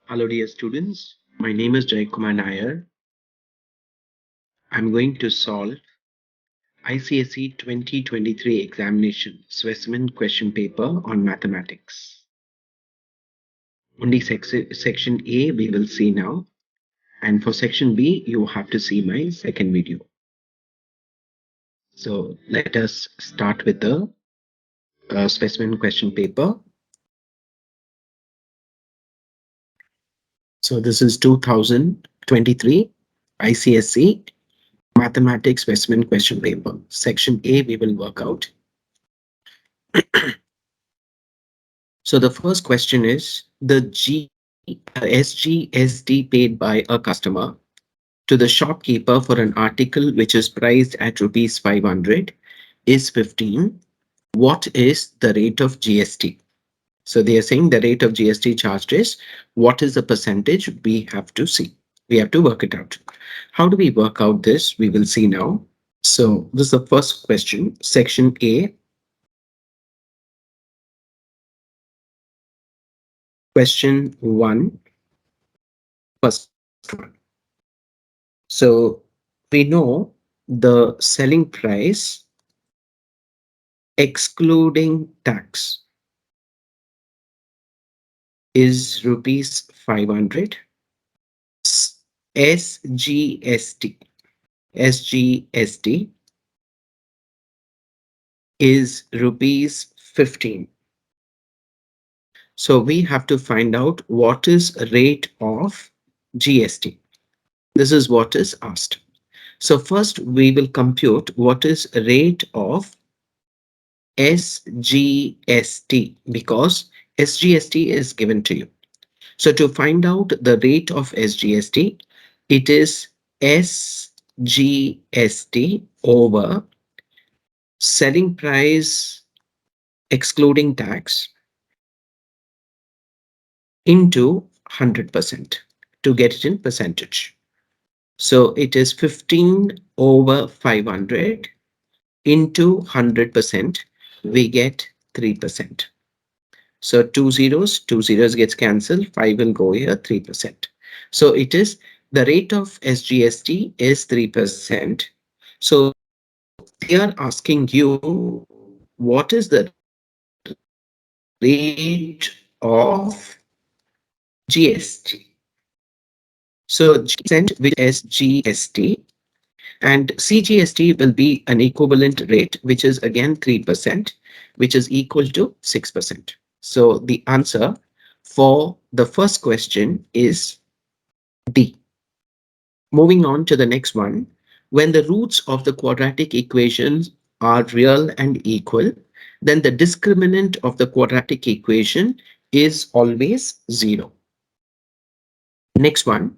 Hello dear students, my name is Jaykumar Nair. I'm going to solve ICSE 2023 examination specimen question paper on mathematics. Only section A we will see now, and for section B you have to see my second video. So let us start with the specimen question paper. So this is 2023 ICSE mathematics specimen question paper. Section A we will work out. So the first question is the SGST paid by a customer to the shopkeeper for an article which is priced at rupees 500 is 15. What is the rate of GST? So they are saying the rate of GST charged is, what is the percentage? We have to see. We have to work it out. How do we work out this? We will see now. So this is the first question, section A. Question 1, first one. So we know the selling price excluding tax is rupees 500. SGST. SGST is rupees 15. So we have to find out what is rate of GST. This is what is asked. So first we will compute what is rate of SGST because SGST is given to you. So to find out the rate of SGST, it is SGST over selling price excluding tax into 100% to get it in percentage. So it is 15 over 500 into 100%, we get 3%. So two zeros gets cancelled, 5 will go here, 3%. So it is the rate of SGST is 3%. So they are asking you what is the rate of GST. So G% which is GST and CGST will be an equivalent rate which is again 3%, which is equal to 6%. So the answer for the first question is D. Moving on to the next one, when the roots of the quadratic equations are real and equal, then the discriminant of the quadratic equation is always 0. Next one,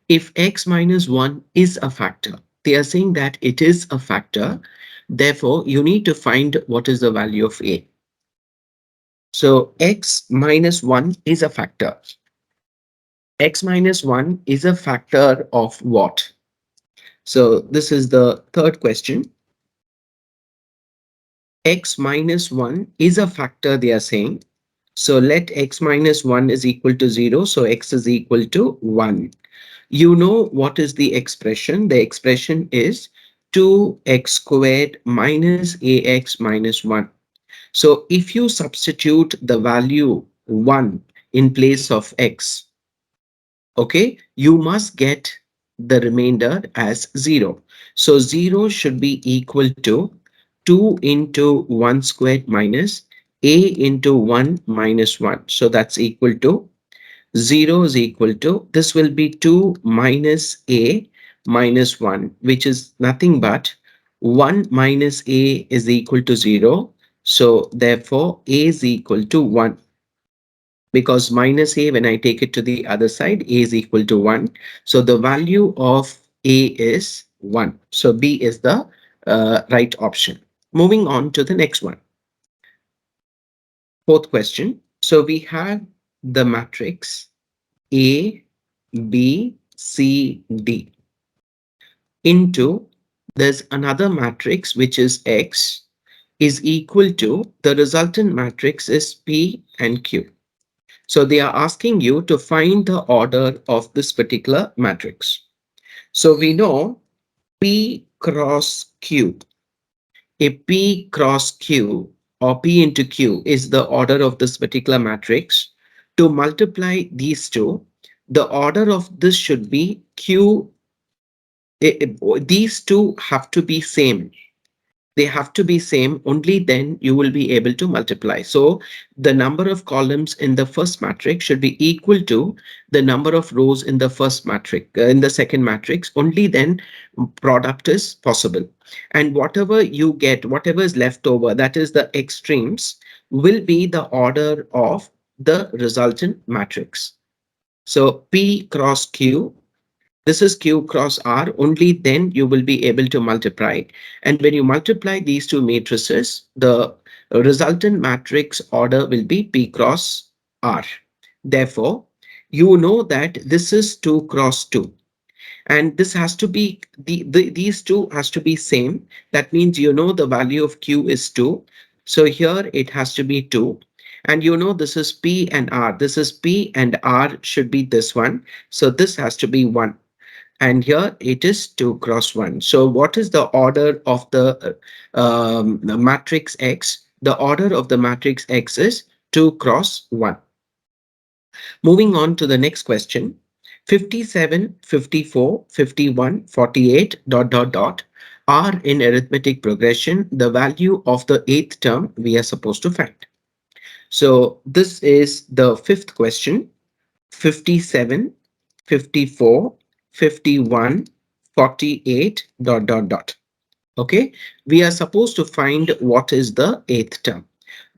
if x minus 1 is a factor, they are saying that it is a factor. Therefore, you need to find what is the value of a. So x minus 1 is a factor. X minus 1 is a factor of what? So this is the third question. X minus 1 is a factor, they are saying. So let x minus 1 is equal to 0. So x is equal to 1. You know what is the expression? The expression is 2x squared minus ax minus 1. So if you substitute the value 1 in place of x, okay, you must get the remainder as 0. So 0 should be equal to 2 into 1 squared minus a into 1 minus 1. So that's equal to 0 is equal to, this will be 2 minus a minus 1, which is nothing but 1 minus a is equal to 0. So therefore a is equal to 1. Because minus a, when I take it to the other side, a is equal to 1. So the value of a is 1. So B is the right option. Moving on to the next one. Fourth question. So we have the matrix A, B, C, D into there's another matrix which is X is equal to the resultant matrix is P and Q. So they are asking you to find the order of this particular matrix. So we know P cross Q. A P cross Q or P into Q is the order of this particular matrix. To multiply these two, the order of this should be Q. These two have to be same. They have to be same, only then you will be able to multiply. So the number of columns in the first matrix should be equal to the number of rows in the first matrix, in the second matrix. Only then product is possible. And whatever you get, whatever is left over, that is the extremes, will be the order of the resultant matrix. So P cross Q, this is Q cross R. Only then you will be able to multiply. And when you multiply these two matrices, the resultant matrix order will be P cross R. Therefore, you know that this is 2 cross 2. And this has to be, these two has to be same. That means you know the value of Q is 2. So here it has to be 2. And you know this is P and R. This is P and R should be this one. So this has to be 1, and here it is 2 cross 1. So what is the order of the matrix X? The order of the matrix X is 2 cross 1. Moving on to the next question. 57, 54, 51, 48, dot, dot, dot are in arithmetic progression the value of the eighth term we are supposed to find. So this is the fifth question. 57, 54, 51, 48, dot, dot, dot. Okay, we are supposed to find what is the eighth term.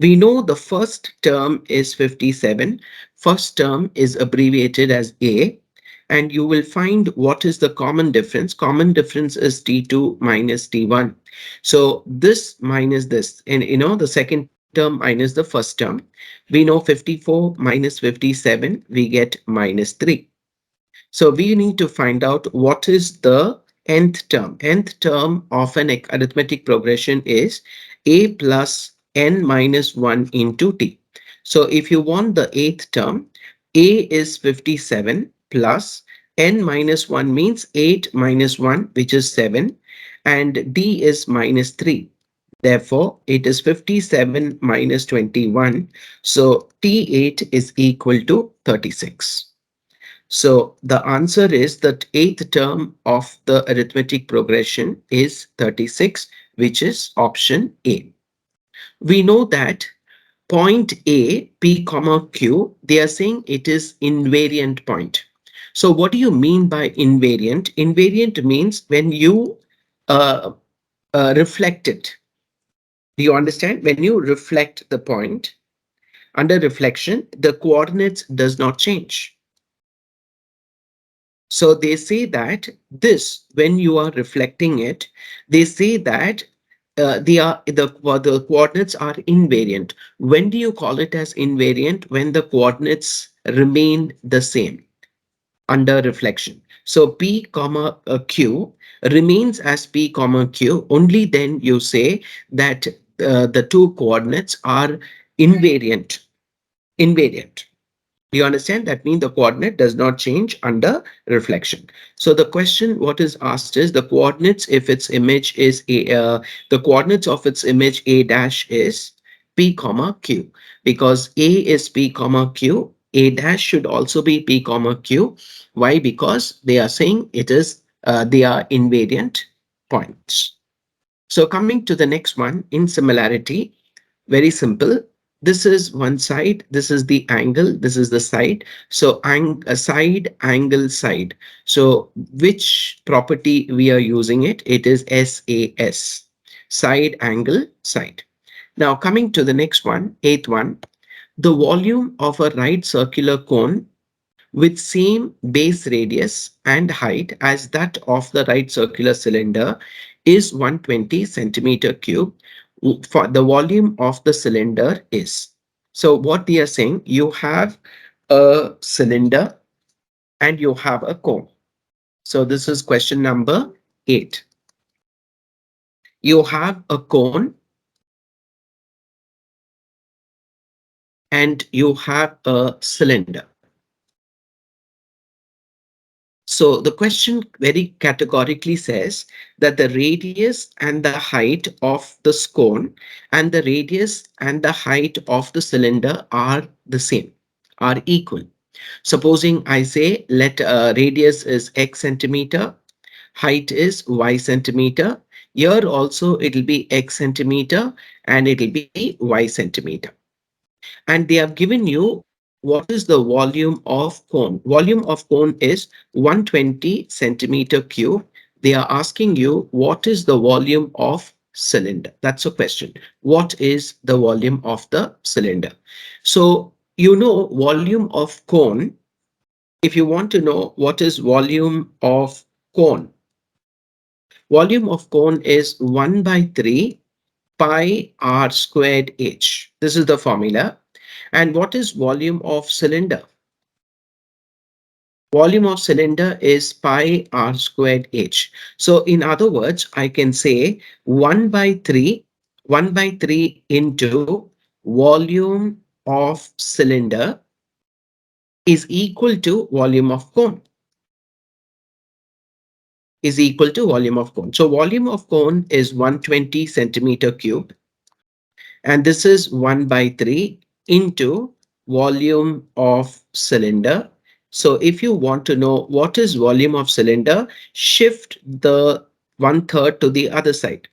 We know the first term is 57. First term is abbreviated as A. And you will find what is the common difference. Common difference is T2 minus T1. So this minus this, and you know the second term minus the first term. We know 54 minus 57, we get minus 3. So we need to find out what is the nth term. Nth term of an arithmetic progression is a plus n minus 1 into t. So if you want the eighth term, a is 57 plus n minus 1 means 8 minus 1, which is 7, and d is minus 3. Therefore, it is 57 minus 21. So T8 is equal to 36. So the answer is that eighth term of the arithmetic progression is 36, which is option A. We know that point A, P comma Q, they are saying it is invariant point. So what do you mean by invariant? Invariant means when you uh, reflect it. Do you understand? When you reflect the point, under reflection, the coordinates does not change. So they say that this, when you are reflecting it, they say that the coordinates are invariant. When do you call it as invariant? When the coordinates remain the same under reflection. So P comma Q remains as P comma Q. Only then you say that the two coordinates are invariant. Invariant. Do you understand? That means the coordinate does not change under reflection. So the question what is asked is the coordinates if its image is the coordinates of its image A dash is P comma Q, because A is P comma Q, A dash should also be P comma Q. Why? Because they are saying it is they are invariant points. So coming to the next one, in similarity, very simple. This is one side, this is the angle, this is the side. So side, angle, side. So which property we are using it? It is SAS, side, angle, side. Now coming to the next one, eighth one, the volume of a right circular cone with same base radius and height as that of the right circular cylinder is 120 centimeter cube. For the volume of the cylinder is. So what they are saying, you have a cylinder and you have a cone. So this is question number 8. You have a cone and you have a cylinder. So the question very categorically says that the radius and the height of the cone and the radius and the height of the cylinder are the same, are equal. Supposing I say let radius is x centimeter, height is y centimeter. Here also it will be x centimeter and it will be y centimeter. And they have given you what is the volume of cone. Volume of cone is 120 centimeter cube. They are asking you what is the volume of cylinder. That's a question. What is the volume of the cylinder? So you know volume of cone. If you want to know what is volume of cone, volume of cone is 1 by 3 pi r squared h. This is the formula. And what is volume of cylinder? Volume of cylinder is pi r squared h. So in other words, I can say 1 by 3, 1 by 3 into volume of cylinder is equal to volume of cone, is equal to volume of cone. So volume of cone is 120 centimeter cube, and this is 1 by 3 into volume of cylinder. So if you want to know what is volume of cylinder, shift the 1/3 to the other side.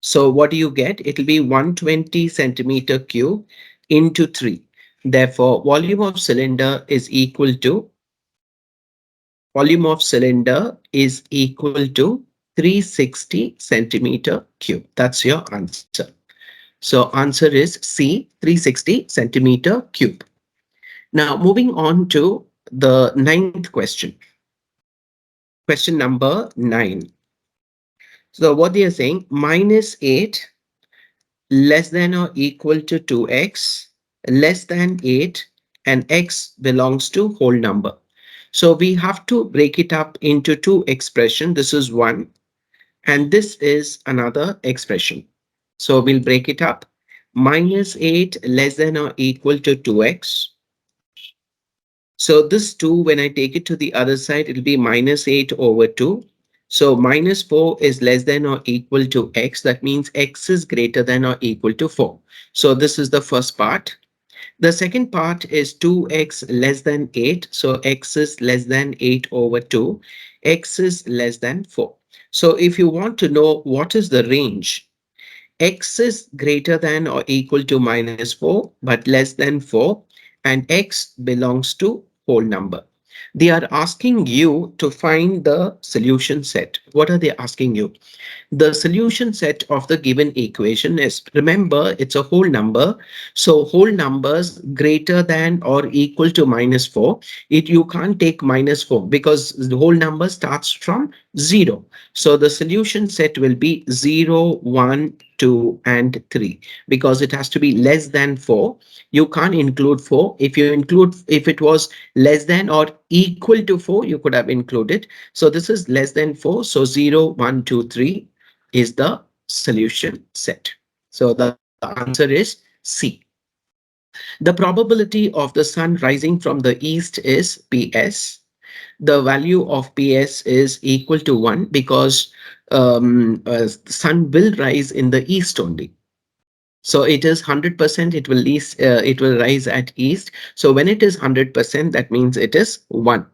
So what do you get? It will be 120 centimeter cube into 3. Therefore, volume of cylinder is equal to 360 centimeter cube. That's your answer. So answer is C, 360 centimeter cube. Now moving on to the ninth question. Question number 9. So what they are saying, minus 8 less than or equal to 2x less than 8 and x belongs to whole number. So we have to break it up into two expressions. This is one and this is another expression. So we'll break it up. Minus 8 less than or equal to 2x. So this 2, when I take it to the other side, it'll be minus 8 over 2. So minus 4 is less than or equal to x. That means x is greater than or equal to 4. So this is the first part. The second part is 2x less than 8. So x is less than 8 over 2. X is less than 4. So if you want to know what is the range, x is greater than or equal to minus 4 but less than 4 and x belongs to whole number. They are asking you to find the solution set. What are they asking you? The solution set of the given equation is, remember, it's a whole number. So whole numbers greater than or equal to minus 4, you can't take minus 4 because the whole number starts from 0. So the solution set will be 0, 1, 2, and 3 because it has to be less than 4. You can't include 4. If it was less than or equal to 4, you could have included. So this is less than 4. So 0, 1, 2, 3 is the solution set. So the answer is C. The probability of the sun rising from the east is PS. The value of PS is equal to 1 because the sun will rise in the east only. So it is 100%, it will rise at east. So when it is 100%, that means it is 1.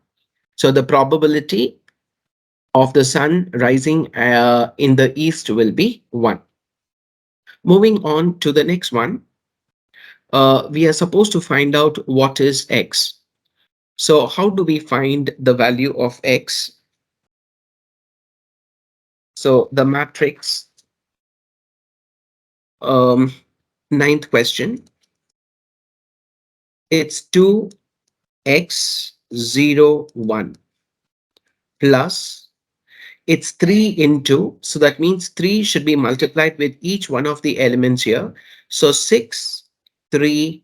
So the probability of the sun rising in the east will be 1. Moving on to the next one, we are supposed to find out what is x. So how do we find the value of x? So the matrix, um, ninth question, it's 2x 0 1 plus it's 3 into, so that means 3 should be multiplied with each one of the elements here. So 6, 3,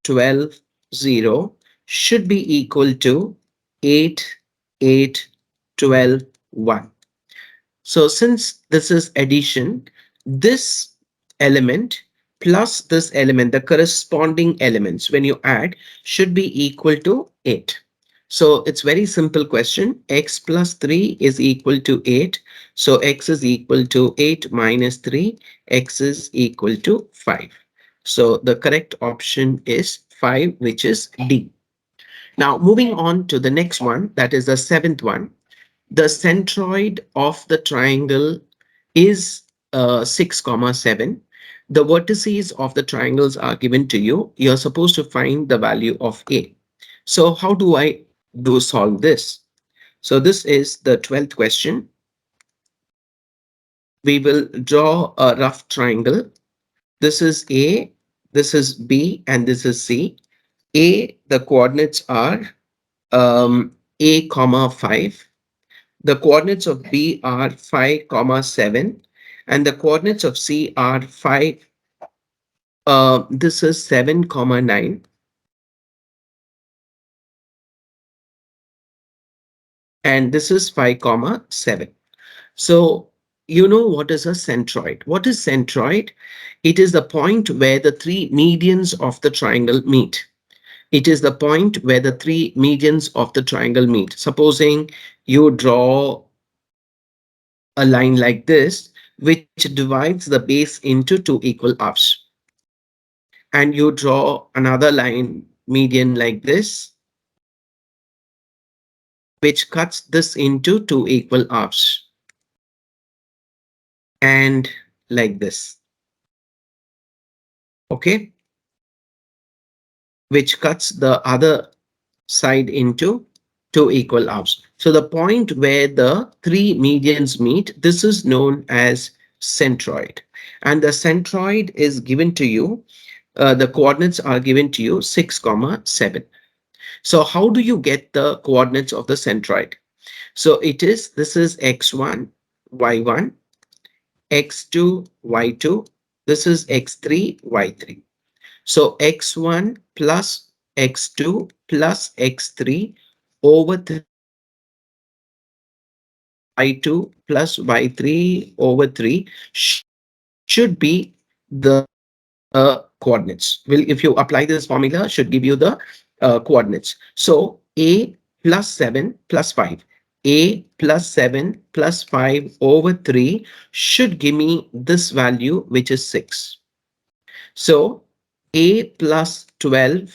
12, 0 should be equal to 8, 8, 12, 1. So since this is addition, this element plus this element, the corresponding elements, when you add, should be equal to 8. So it's very simple question. X plus 3 is equal to 8. So x is equal to 8 minus 3. X is equal to 5. So the correct option is 5, which is D. Now moving on to the next one, that is the seventh one. The centroid of the triangle is 6 comma 7. The vertices of the triangles are given to you. You're supposed to find the value of A. So how do I do solve this? So this is the 12th question. We will draw a rough triangle. This is A, this is B, and this is C. A, the coordinates are A comma 5. The coordinates of B are 5 comma 7, and the coordinates of C are 5. This is 7 comma 9, and this is 5 comma 7. So you know what is a centroid. What is centroid? It is the point where the three medians of the triangle meet. It is the point where the three medians of the triangle meet. Supposing you draw a line like this, which divides the base into two equal halves. And you draw another line median like this, which cuts this into two equal halves, and like this, okay, which cuts the other side into two equal halves. So the point where the three medians meet, this is known as centroid. And the centroid is given to you, the coordinates are given to you 6 comma 7. So how do you get the coordinates of the centroid? So this is x1, y1, x2, y2. This is x3, y3. So x1 plus x2 plus x3 over 3 plus y2 plus y3 over 3 should be the coordinates. Well, if you apply this formula, should give you the coordinates. So a plus 7 plus 5. A plus 7 plus 5 over 3 should give me this value, which is 6. So a plus 12,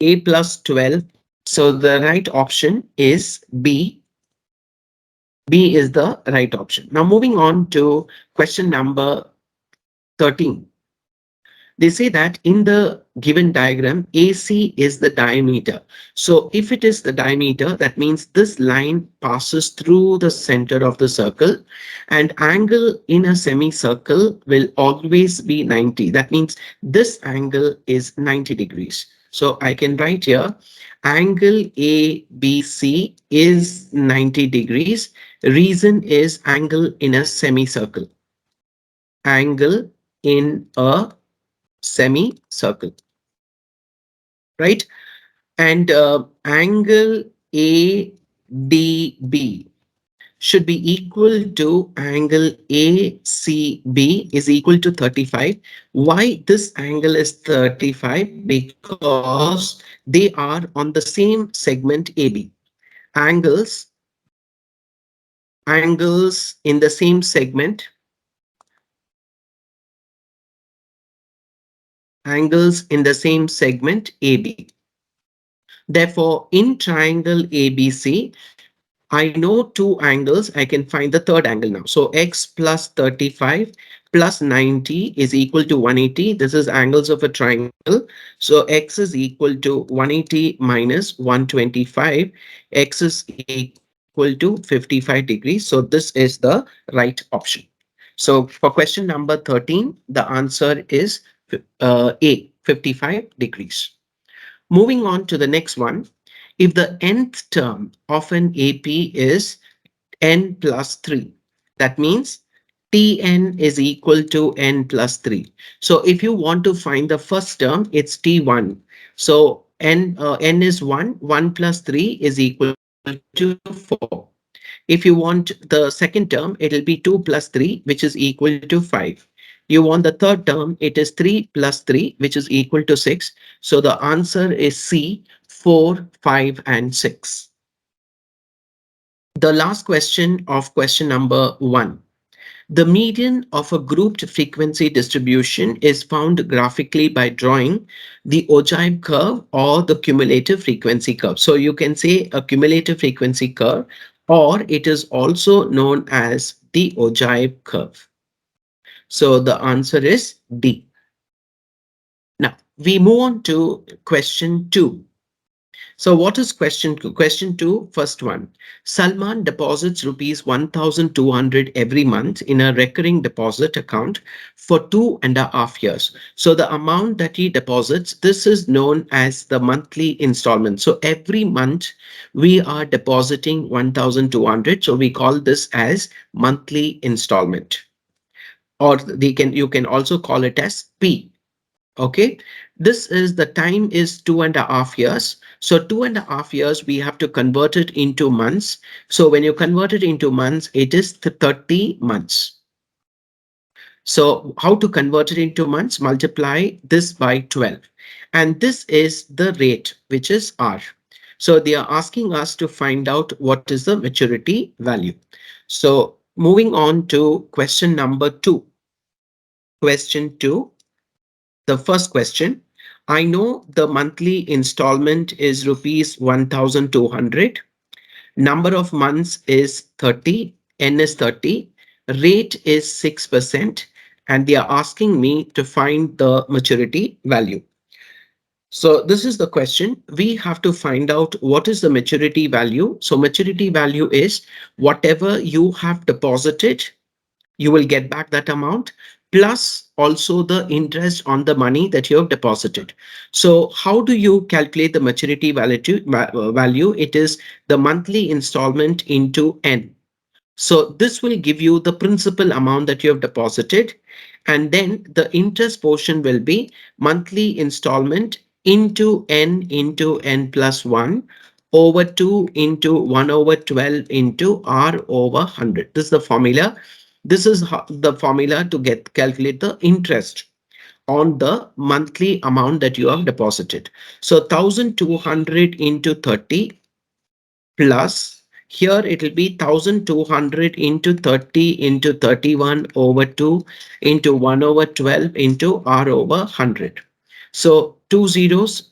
a plus 12. So the right option is B. B is the right option. Now moving on to question number 13. They say that in the given diagram, AC is the diameter. So if it is the diameter, that means this line passes through the center of the circle, and angle in a semicircle will always be 90. That means this angle is 90 degrees. So I can write here, angle ABC is 90 degrees. Reason is angle in a semicircle. Angle in a semicircle, right? And angle ADB should be equal to angle ACB is equal to 35. Why this angle is 35? Because they are on the same segment AB. Angles, angles in the same segment, angles in the same segment AB. Therefore, in triangle ABC, I know two angles. I can find the third angle now. So x plus 35 plus 90 is equal to 180. This is angles of a triangle. So x is equal to 180 minus 125. X is equal to 55 degrees. So this is the right option. So for question number 13, the answer is A, 55 degrees. Moving on to the next one. If the nth term of an AP is n plus 3, that means Tn is equal to n plus 3. So if you want to find the first term, it's T1. So n is 1, 1 plus 3 is equal to 4. If you want the second term, it'll be 2 plus 3, which is equal to 5. You want the third term, it is 3 plus 3, which is equal to 6. So the answer is C, 4, 5, and 6. The last question of question number 1. The median of a grouped frequency distribution is found graphically by drawing the ogive curve or the cumulative frequency curve. So you can say a cumulative frequency curve, or it is also known as the ogive curve. So the answer is D. Now we move on to question 2. So what is question two? Question two, first one. Salman deposits rupees 1,200 every month in a recurring deposit account for 2.5 years. So the amount that he deposits, this is known as the monthly installment. So every month we are depositing 1,200. So we call this as monthly installment. Or you can also call it as P. Okay, this is the time is 2.5 years. So 2.5 years, we have to convert it into months. So when you convert it into months, it is 30 months. So how to convert it into months? Multiply this by 12. And this is the rate, which is R. So they are asking us to find out what is the maturity value. So moving on to question number 2. Question 2. The first question, I know the monthly installment is rupees 1,200. Number of months is 30. N is 30. Rate is 6%. And they are asking me to find the maturity value. So this is the question. We have to find out what is the maturity value. So maturity value is whatever you have deposited, you will get back that amount, plus also the interest on the money that you have deposited. So how do you calculate the maturity value? It is the monthly installment into N. So this will give you the principal amount that you have deposited. And then the interest portion will be monthly installment into N plus 1 over 2 into 1 over 12 into R over 100. This is the formula. This is the formula to calculate the interest on the monthly amount that you have deposited. So 1,200 into 30 plus, here it will be 1,200 into 30 into 31 over 2 into 1 over 12 into R over 100. So two zeros,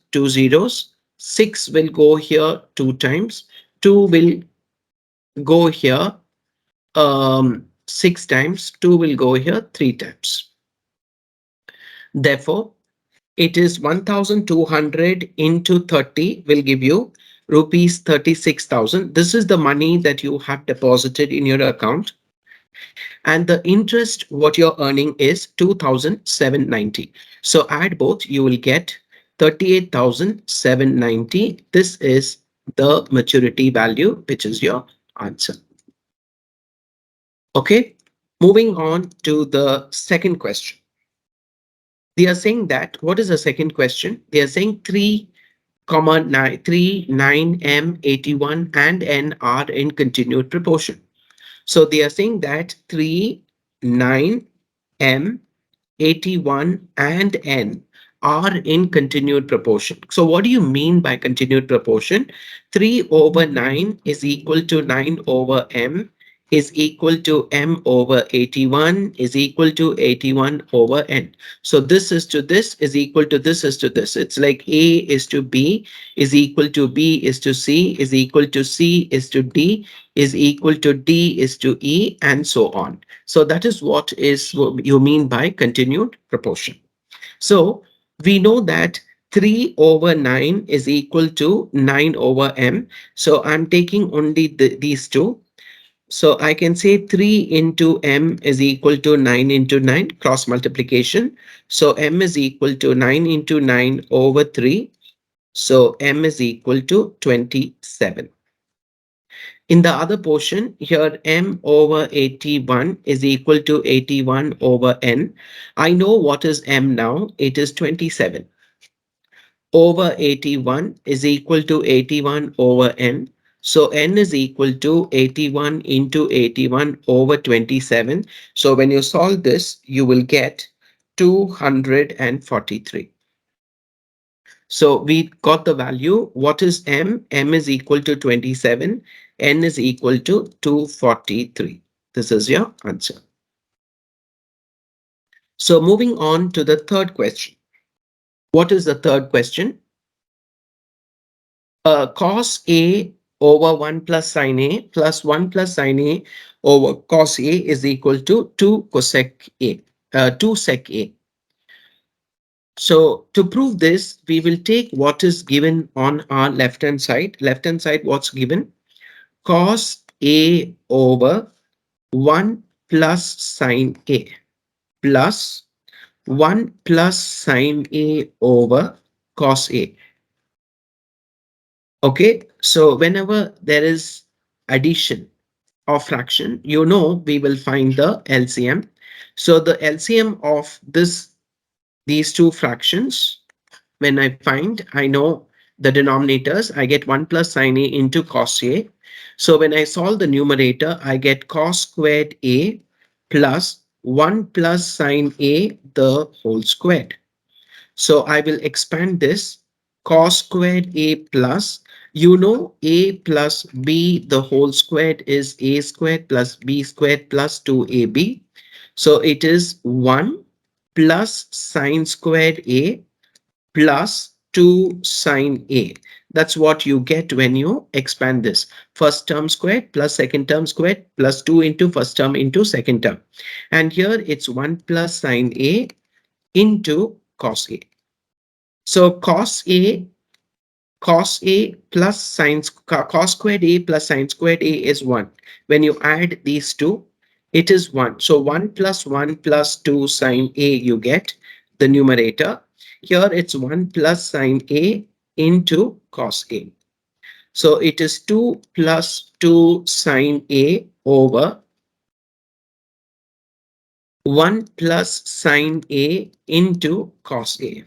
6 will go here 2 times, 2 will go here 6 times, 2 will go here 3 times. Therefore, it is 1,200 into 30 will give you rupees 36,000. This is the money that you have deposited in your account. And the interest what you're earning is 2,790. So add both, you will get 38,790. This is the maturity value, which is your answer. Okay, moving on to the second question. They are saying that, what is the second question? They are saying 3, 9, M, 81 and N are in continued proportion. So they are saying that 3, 9, M, 81 and N are in continued proportion. So what do you mean by continued proportion? 3 over 9 is equal to 9 over M is equal to M over 81 is equal to 81 over N. So this is to this is equal to this is to this. It's like A is to B is equal to B is to C is equal to C is to D is equal to D is to E and so on. So that is what you mean by continued proportion. So we know that 3 over 9 is equal to 9 over M. So I'm taking only these two. So I can say 3 into M is equal to 9 into 9, cross multiplication. So M is equal to 9 into 9 over 3. So M is equal to 27. In the other portion, here M over 81 is equal to 81 over N. I know what is M now. It is 27 over 81 is equal to 81 over N. So n is equal to 81 into 81 over 27. So when you solve this, you will get 243. So we got the value. What is m? M is equal to 27. N is equal to 243. This is your answer. So moving on to the third question. What is the third question? Cos A over 1 plus sin A plus 1 plus sin A over cos A is equal to 2 cosec A, 2 sec A. So to prove this, we will take what is given on our left hand side. Left hand side, what's given? Cos A over 1 plus sin A plus 1 plus sin A over cos A. Okay, so whenever there is addition of fraction, you know we will find the LCM. So the LCM of these two fractions, when I find, I know the denominators, I get 1 plus sin A into cos A. So when I solve the numerator, I get cos squared A plus 1 plus sin A the whole squared. So I will expand this cos squared A plus, you know, A plus B the whole squared is A squared plus B squared plus 2AB. So it is 1 plus sine squared A plus 2 sine A. That's what you get when you expand this. First term squared plus second term squared plus 2 into first term into second term. And here it's 1 plus sine A into cos A. So cos A plus cos squared A plus sine squared A is 1. When you add these two, it is 1. So 1 plus 1 plus 2 sine A you get the numerator. Here it's 1 plus sine A into cos A. So it is 2 plus 2 sine A over 1 plus sine A into cos A.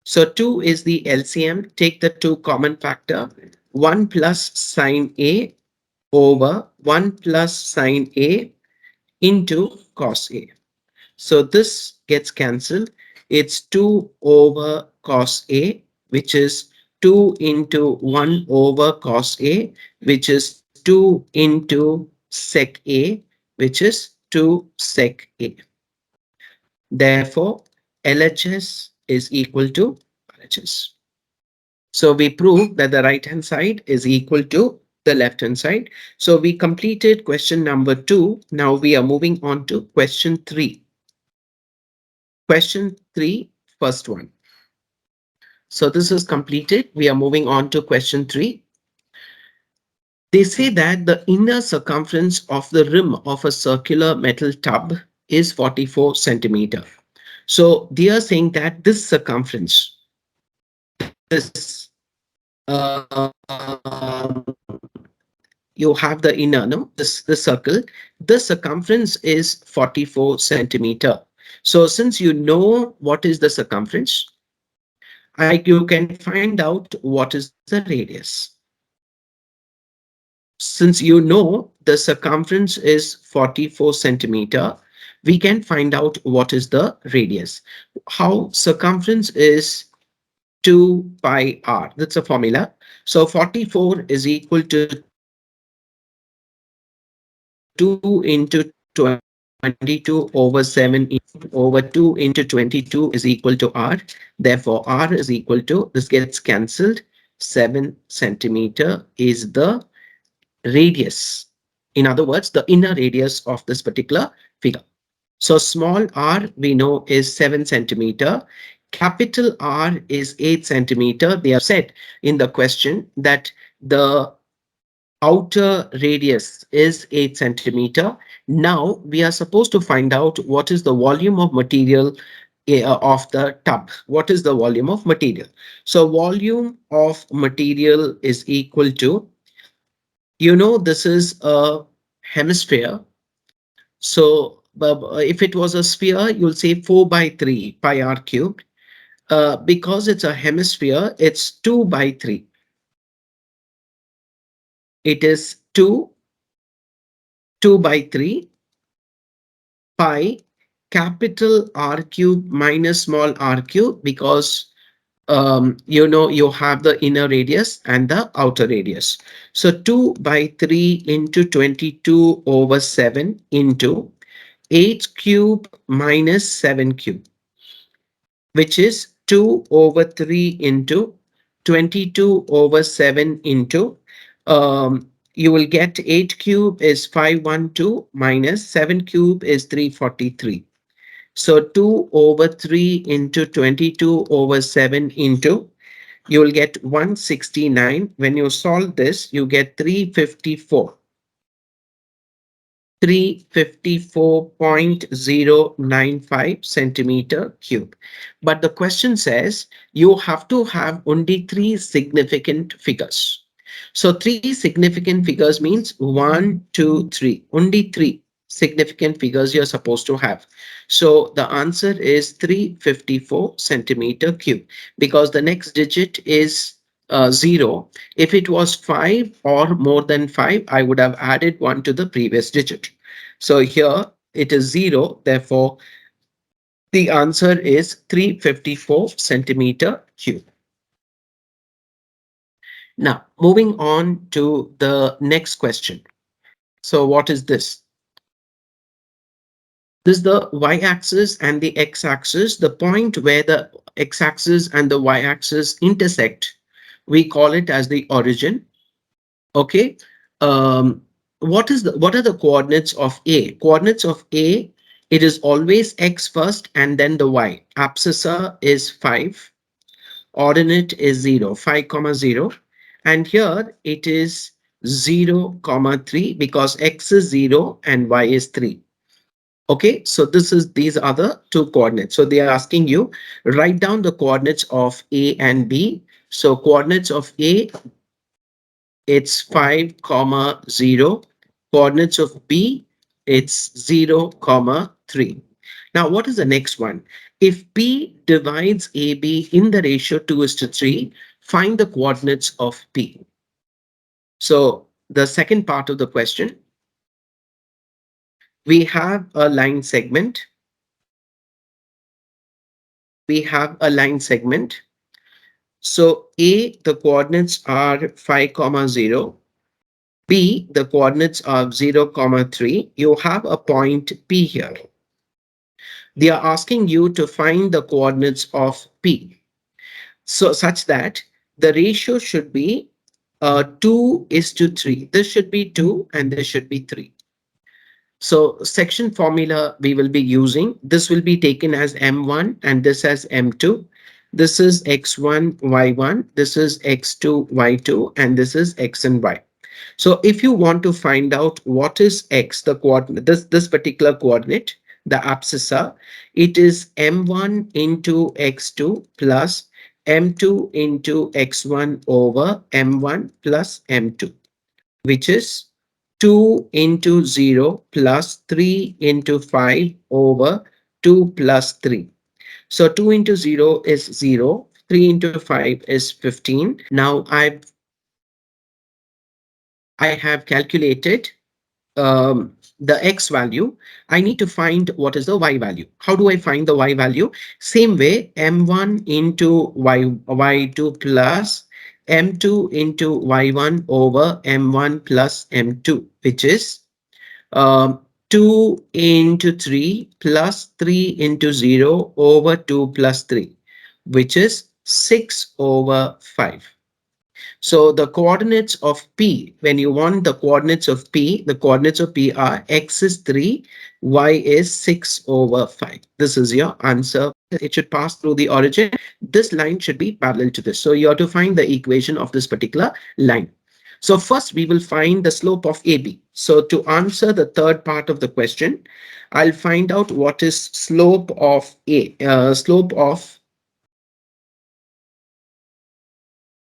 So 2 is the LCM. Take the 2 common factor. 1 plus sine A over 1 plus sine A into cos A. So this gets cancelled. It's 2 over cos A, which is 2 into 1 over cos A, which is 2 into sec A, which is 2 sec A. Therefore, LHS is equal to RHS. So we proved that the right hand side is equal to the left hand side. So we completed question number 2. Now we are moving on to question 3. Question 3, first one. So this is completed. We are moving on to question 3. They say that the inner circumference of the rim of a circular metal tub is 44 centimeter. So they are saying that this circumference, this you have the inner, no, this circle, the circumference is 44 centimeter. So since you know what is the circumference, you can find out what is the radius. Since you know the circumference is 44 centimeter, we can find out what is the radius. How? Circumference is 2 pi r. That's a formula. So 44 is equal to 2 into 22 over 7 over 2 into 22 is equal to r. Therefore, r is equal to, this gets cancelled, 7 centimeter is the radius. In other words, the inner radius of this particular figure. So small r we know is 7 centimeter. Capital R is 8 centimeter. They have said in the question that the outer radius is 8 centimeter. Now we are supposed to find out what is the volume of material of the tub. What is the volume of material? So volume of material is equal to, you know, this is a hemisphere. So if it was a sphere, you'll say 4 by 3 pi r cubed. Because it's a hemisphere, it's 2 by 3. It is 2 by 3 pi capital R cube minus small r cube, because you have the inner radius and the outer radius. So 2 by 3 into 22 over 7 into 8 cube minus 7 cube, which is 2 over 3 into 22 over 7 into, you will get 8 cube is 512 minus 7 cube is 343. So 2 over 3 into 22 over 7 into, you will get 169. When you solve this, you get 354.095 centimeter cube. But the question says you have to have only three significant figures. So three significant figures means one, two, three. Only three significant figures you're supposed to have. So the answer is 354 centimeter cube, because the next digit is 0. If it was 5 or more than 5, I would have added 1 to the previous digit. So here it is 0. Therefore, the answer is 354 centimeter cube. Now, moving on to the next question. So what is this? This is the y-axis and the x-axis. The point where the x-axis and the y-axis intersect, we call it as the origin. Okay. What are the coordinates of A? Coordinates of A, it is always x first and then the y. Abscissa is 5. Ordinate is 0, 5 comma 0. And here it is 0 comma 3, because x is 0 and y is 3. Okay, so these are the two coordinates. So they are asking you, write down the coordinates of A and B. So coordinates of A, it's 5 comma 0. Coordinates of B, it's 0 comma 3. Now what is the next one? If P divides AB in the ratio 2:3, find the coordinates of P. So the second part of the question, we have a line segment. We have a line segment. So A, the coordinates are 5 comma 0. B, the coordinates are 0 comma 3. You have a point P here. They are asking you to find the coordinates of P. So such that the ratio should be 2:3. This should be 2 and this should be 3. So section formula we will be using, this will be taken as M1 and this as M2. This is X1, Y1, this is X2, Y2, and this is X and Y. So if you want to find out what is X, the coordinate, this particular coordinate, the abscissa, it is M1 into X2 plus M2 into X1 over M1 plus M2, which is 2 into 0 plus 3 into 5 over 2 plus 3. So 2 into 0 is 0, 3 into 5 is 15. Now I have calculated the x value. I need to find what is the y value. How do I find the y value? Same way, m1 into y2 plus m2 into y1 over m1 plus m2, which is 2 into 3 plus 3 into 0 over 2 plus 3, which is 6 over 5. So the coordinates of P, when you want the coordinates of P, the coordinates of P are x is 3, y is 6 over 5. This is your answer. It should pass through the origin. This line should be parallel to this. So you have to find the equation of this particular line. So first we will find the slope of AB. So to answer the third part of the question, I'll find out what is slope of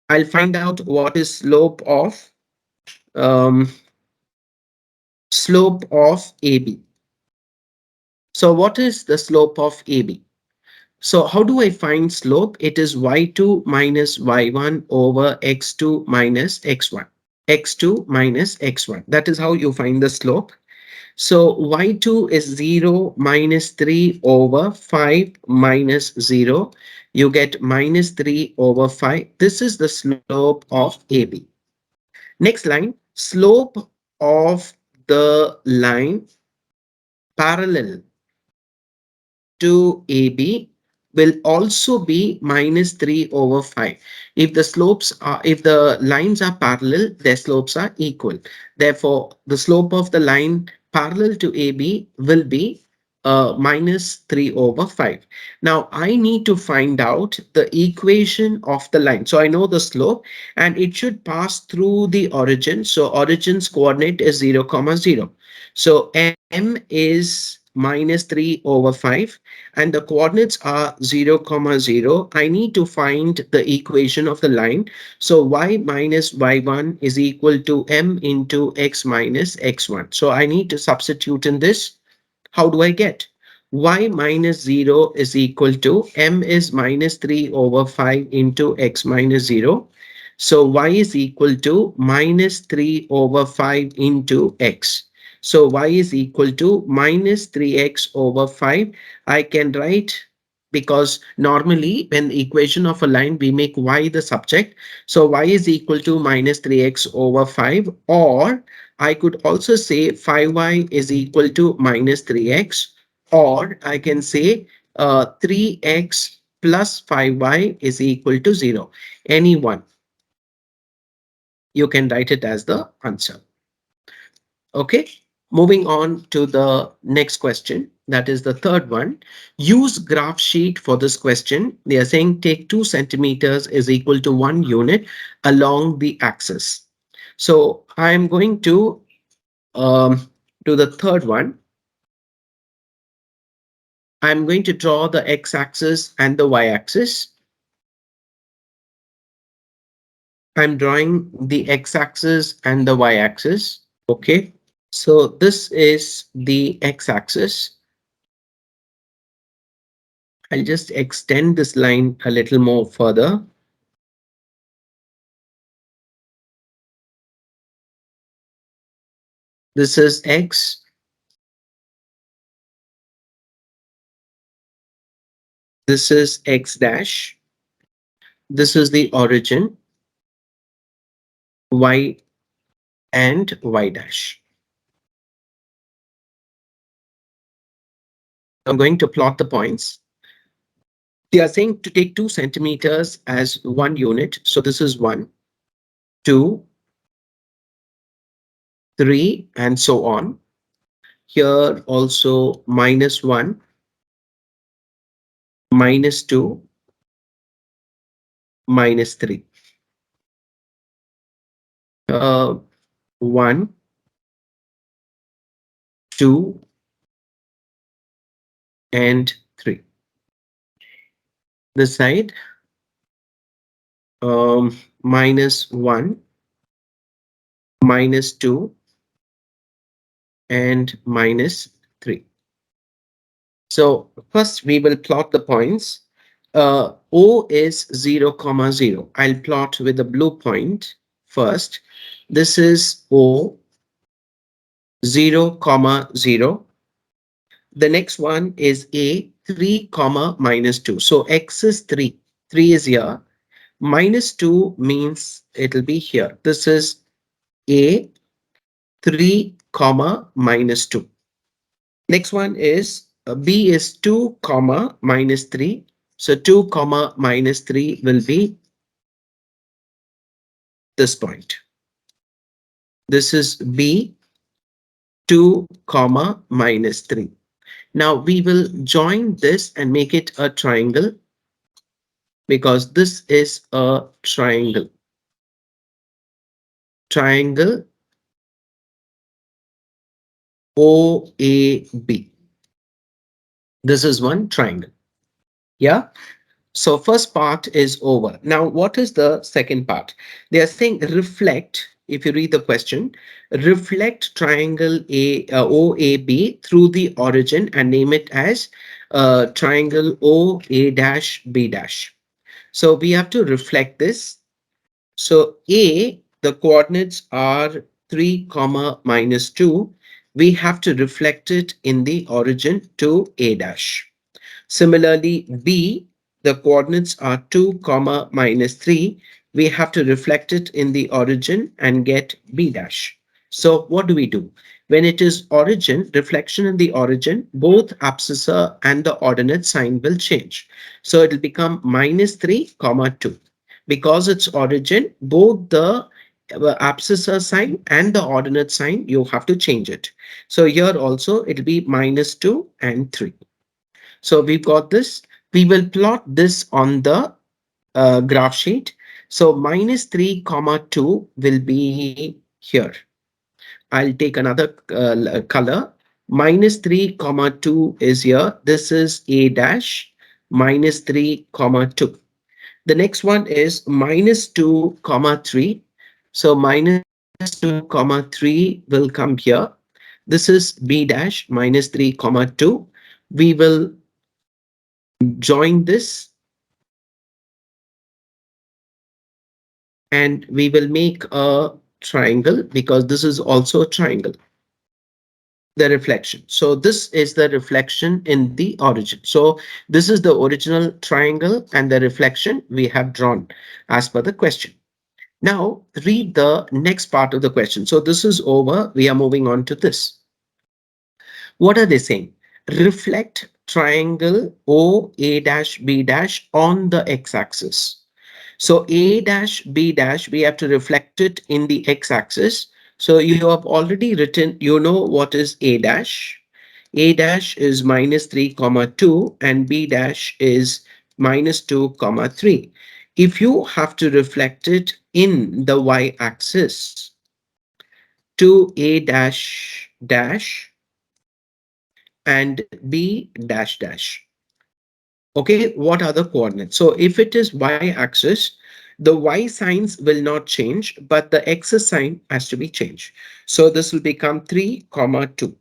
I'll find out what is um, slope of AB. So what is the slope of AB? So how do I find slope? It is y2 minus y1 over x2 minus x1. x2 minus x1. That is how you find the slope. So y2 is 0 minus 3 over 5 minus 0. You get minus 3 over 5. This is the slope of AB. Next line, slope of the line parallel to AB will also be minus 3 over 5. If the lines are parallel, their slopes are equal. Therefore, the slope of the line parallel to AB will be minus 3 over 5. Now, I need to find out the equation of the line. So I know the slope and it should pass through the origin. So origin's coordinate is 0, comma 0. So M is minus 3 over 5 and the coordinates are 0, comma 0. I need to find the equation of the line. So y minus y1 is equal to m into x minus x1. So I need to substitute in this. How do I get? Y minus 0 is equal to m is minus 3 over 5 into x minus 0. So y is equal to minus 3 over 5 into x. So y is equal to minus 3x over 5. I can write, because normally when the equation of a line we make y the subject. So y is equal to minus 3x over 5, or I could also say 5y is equal to minus 3x, or I can say 3x plus 5y is equal to 0. Any one. You can write it as the answer. Okay. Moving on to the next question. That is the third one. Use graph sheet for this question. They are saying take 2 centimeters is equal to 1 unit along the axis. So I am going to the third one. I'm going to draw the x-axis and the y-axis. I'm drawing the x-axis and the y-axis. Okay. So this is the x-axis. I'll just extend this line a little more further. This is x. This is x dash. This is the origin, y and y dash. I'm going to plot the points. They are saying to take 2 centimeters as 1 unit. So this is 1, 2, 3, and so on. Here also minus 1, minus 2, minus 3. 1, 2, and 3. This side, minus 1, minus 2, and minus 3. So first we will plot the points. O is 0, comma 0. I'll plot with the blue point first. This is O, 0, comma 0. The next one is A, 3, comma minus 2. So X is 3. 3 is here. Minus 2 means it'll be here. This is A, 3, comma minus 2. Next one is B is 2, comma minus 3. So 2, comma minus 3 will be this point. This is B, 2, comma minus 3. Now we will join this and make it a triangle, because this is a triangle. Triangle OAB. This is one triangle. Yeah. So first part is over. Now, what is the second part? They are saying reflect. If you read the question, reflect triangle OAB through the origin and name it as triangle OA dash B dash. So we have to reflect this. So A the coordinates are 3 comma minus 2, we have to reflect it in the origin to A dash. Similarly, B, the coordinates are 2 comma minus 3. We have to reflect it in the origin and get B dash. So what do we do? When it is origin, reflection in the origin, both abscissor and the ordinate sign will change. So it will become minus 3 comma 2. Because it's origin, both the abscissor sign and the ordinate sign, you have to change it. So here also it will be minus 2 and 3. So we've got this. We will plot this on the graph sheet. So minus 3 comma 2 will be here. I'll take another color. Minus 3 comma 2 is here. This is A dash minus 3 comma 2. The next one is minus 2 comma 3. So minus 2 comma 3 will come here. This is B dash minus 3 comma 2. We will join this and we will make a triangle because this is also a triangle. The reflection. So this is the reflection in the origin. So this is the original triangle and the reflection we have drawn as per the question. Now read the next part of the question. So this is over. We are moving on to this. What are they saying? Reflect triangle OA dash B dash on the x-axis. So A dash B dash, we have to reflect it in the x-axis. So you have already written, you know what is A dash. A dash is minus 3 comma 2 and B dash is minus 2 comma 3. If you have to reflect it in the y-axis to A dash dash and B dash dash. Okay, what are the coordinates? So if it is y-axis, the y signs will not change, but the x sign has to be changed. So this will become 3 comma 2.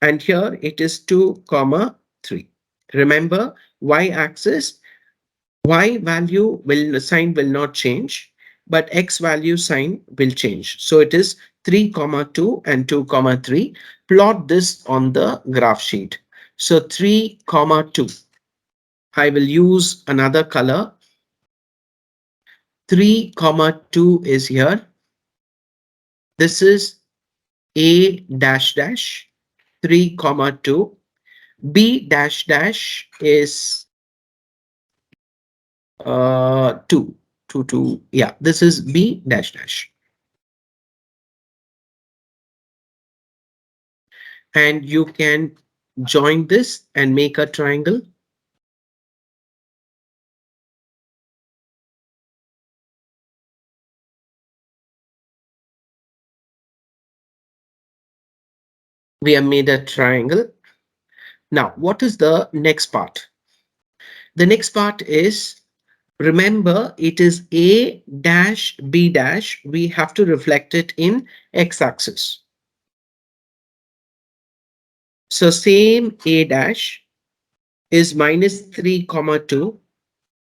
And here it is 2 comma 3. Remember, y-axis, y value will sign will not change, but x value sign will change. So it is 3 comma 2 and 2 comma 3. Plot this on the graph sheet. So 3 comma 2. I will use another color. 3 comma 2 is here. This is A dash dash 3 comma 2. B dash dash is 2. 2, 2. Yeah, this is B dash dash. And you can join this and make a triangle. We have made a triangle. Now, what is the next part? The next part is, remember, it is A dash B dash. We have to reflect it in x-axis. So same A dash is minus 3 comma 2.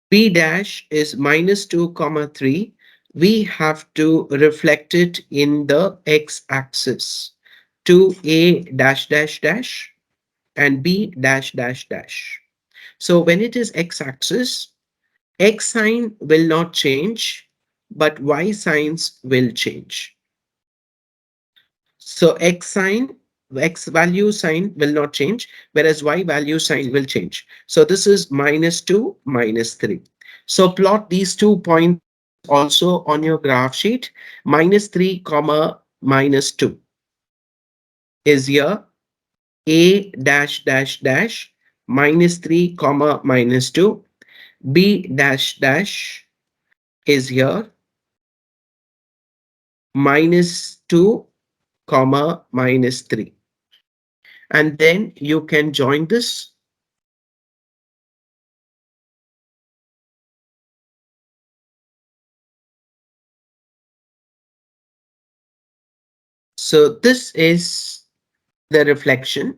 B dash is minus 2 comma 3. We have to reflect it in the x-axis to A dash dash dash and B dash dash dash. So when it is x-axis, x sign will not change, but y signs will change. So x value sign will not change, whereas y value sign will change. So this is minus 2, minus 3. So plot these 2 points also on your graph sheet. Minus 3 comma minus 2 is here. A dash dash dash minus 3 comma minus 2. B dash dash is here. Minus 2 comma minus 3. And then you can join this. So this is the reflection.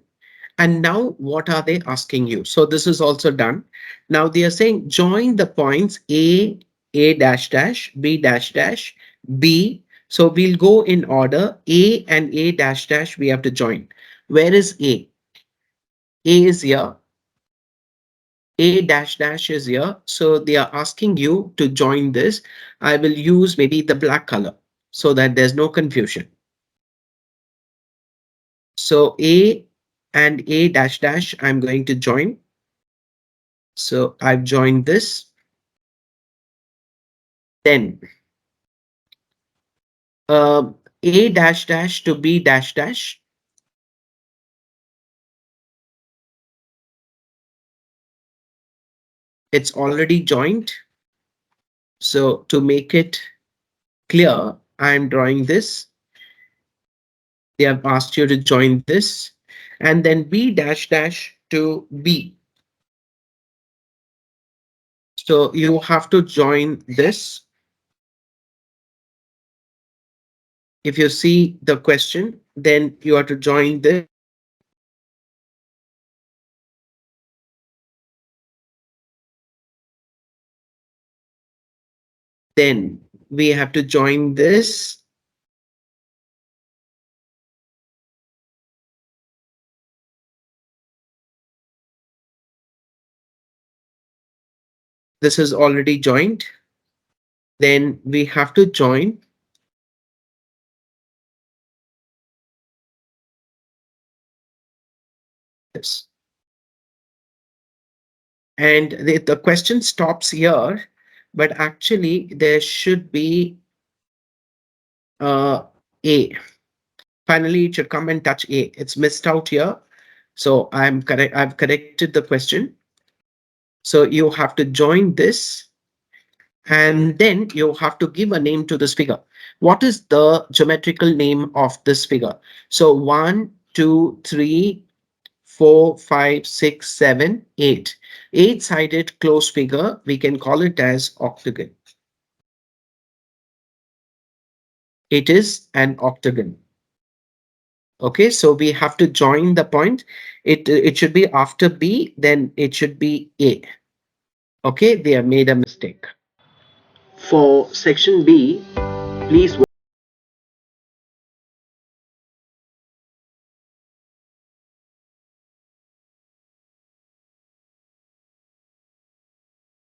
And now what are they asking you? So this is also done. Now they are saying join the points A dash dash, B dash dash, B. So we'll go in order. A and A dash dash we have to join. Where is A? A is here. A dash dash is here. So they are asking you to join this. I will use maybe the black color so that there's no confusion. So A and A dash dash I'm going to join. So I've joined this. Then A dash dash to B dash dash. It's already joined. So to make it clear, I'm drawing this. They have asked you to join this. And then B dash dash to B. So you have to join this. If you see the question, then you have to join this. Then we have to join this. This is already joined. Then we have to join this. And the question stops here, but actually there should be A. Finally, it should come and touch A. It's missed out here. So I'm correct. I've corrected the question. So you have to join this, and then you have to give a name to this figure. What is the geometrical name of this figure? So 1, 2, 3, 4, 5, 6, 7, 8. Eight-sided closed figure. We can call it as octagon. It is an octagon. Okay, so we have to join the point. It should be after B, then it should be A. Okay, they have made a mistake. For section B, please